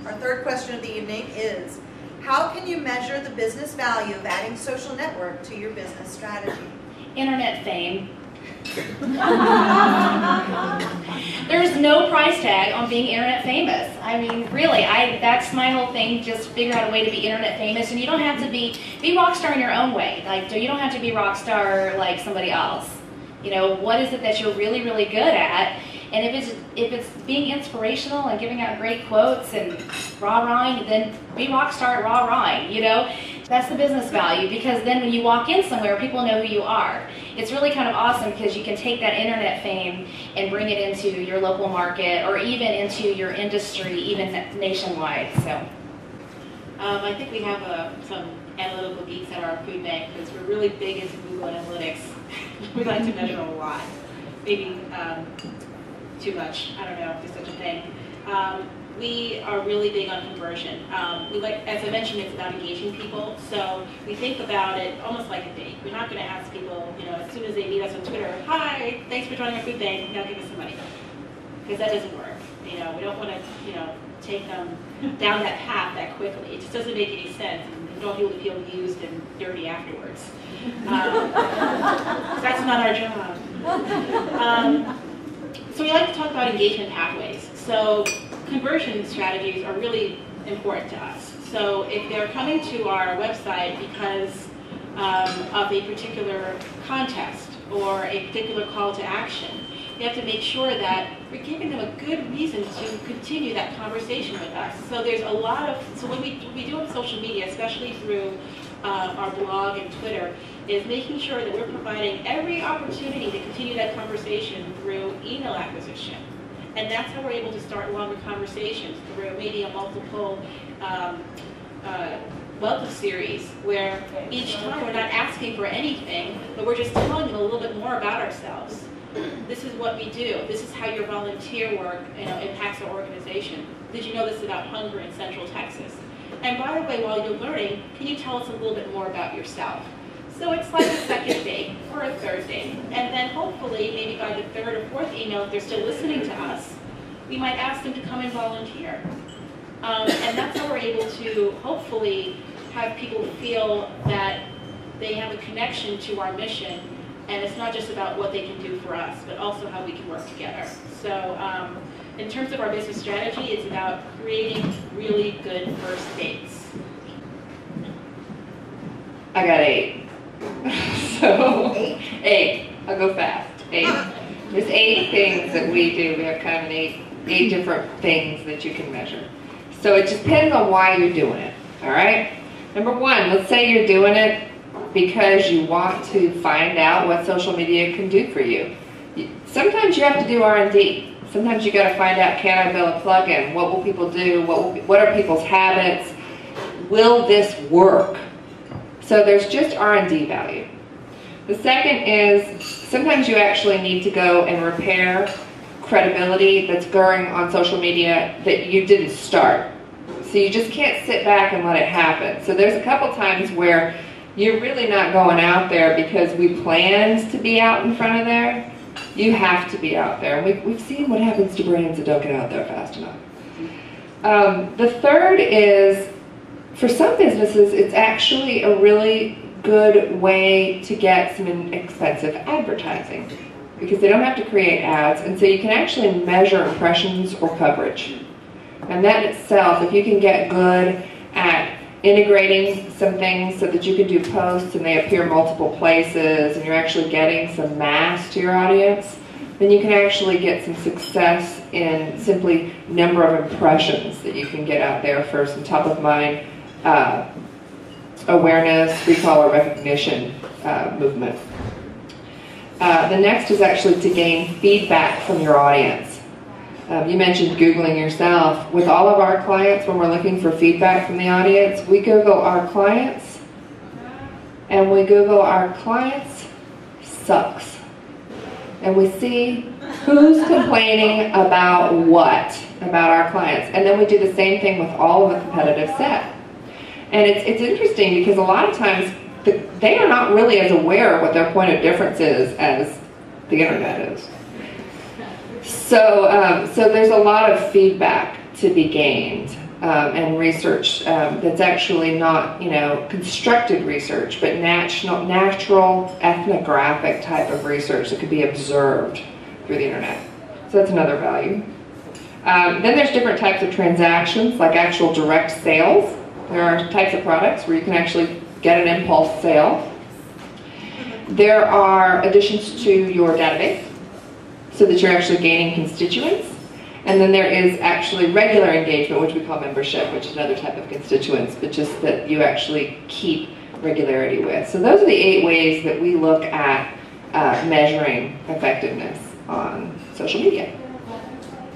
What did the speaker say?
Our third question of the evening is, how can you measure the business value of adding social network to your business strategy? Internet fame. There's no price tag on being internet famous. I mean, really, that's my whole thing. Just figure out a way to be internet famous, and you don't have to be rock star in your own way. Like, you don't have to be rock star like somebody else. You know, what is it that you're really, really good at? And if it's being inspirational and giving out great quotes and rah-rahing, then be rock star at rah-rahing, you know? That's the business value, because then when you walk in somewhere, people know who you are. It's really kind of awesome because you can take that internet fame and bring it into your local market or even into your industry, even nationwide. So, I think we have some analytical geeks at our food bank because we're really big into Google Analytics. We like to measure a lot. Maybe too much. I don't know if there's such a thing. We are really big on conversion. We like, as I mentioned, it's about engaging people. So we think about it almost like a date. We're not going to ask people, you know, as soon as they meet us on Twitter, "Hi, thanks for joining our food bank. Now give us some money," because that doesn't work. You know, we don't want to, you know, take them down that path that quickly. It just doesn't make any sense. And we don't want people to feel used and dirty afterwards. That's not our job. So we like to talk about engagement pathways. So conversion strategies are really important to us. So if they're coming to our website because of a particular contest or a particular call to action, we have to make sure that we're giving them a good reason to continue that conversation with us. So there's a lot of, so when we do on social media, especially through our blog and Twitter, is making sure that we're providing every opportunity to continue that conversation through email acquisition. And that's how we're able to start longer conversations through maybe a multiple welcome series where each time we're not asking for anything, but we're just telling them a little bit more about ourselves. This is what we do. This is how your volunteer work, you know, impacts our organization. Did you know this about hunger in Central Texas? And by the way, while you're learning, can you tell us a little bit more about yourself? So it's like a second date or a third date. And then hopefully, maybe by the third or fourth email, if they're still listening to us, we might ask them to come and volunteer. And that's how we're able to hopefully have people feel that they have a connection to our mission. And it's not just about what they can do for us, but also how we can work together. So in terms of our business strategy, it's about creating really good first dates. I got 8. So 8. I'll go fast. 8. There's 8 things that we do. We have kind of 8 different things that you can measure. So it just depends on why you're doing it. All right? Number 1, let's say you're doing it because you want to find out what social media can do for you. Sometimes you have to do R&D. Sometimes you got to find out, can I build a plugin? What will people do? What are people's habits? Will this work? So there's just R&D value. The second is sometimes you actually need to go and repair credibility that's going on social media that you didn't start. So you just can't sit back and let it happen. So there's a couple times where you're really not going out there because we planned to be out in front of there. You have to be out there. And we've seen what happens to brands that don't get out there fast enough. The third is, for some businesses, it's actually a really good way to get some inexpensive advertising because they don't have to create ads, and so you can actually measure impressions or coverage. And that in itself, if you can get good at integrating some things so that you can do posts and they appear multiple places and you're actually getting some mass to your audience, then you can actually get some success in simply number of impressions that you can get out there for some top of mind awareness, recall, or recognition movement. The next is actually to gain feedback from your audience. You mentioned Googling yourself. With all of our clients, when we're looking for feedback from the audience, we Google our clients, and we Google our clients sucks. And we see who's complaining about what about our clients. And then we do the same thing with all of the competitive set. And it's interesting because a lot of times they are not really as aware of what their point of difference is as the internet is. So, so there's a lot of feedback to be gained. and research that's actually not, constructed research, but natural ethnographic type of research that could be observed through the internet. So that's another value. Then there's different types of transactions, like actual direct sales. There are types of products where you can actually get an impulse sale. There are additions to your database, so that you're actually gaining constituents. And then there is actually regular engagement, which we call membership, which is another type of constituents, but just that you actually keep regularity with. So those are the 8 ways that we look at measuring effectiveness on social media.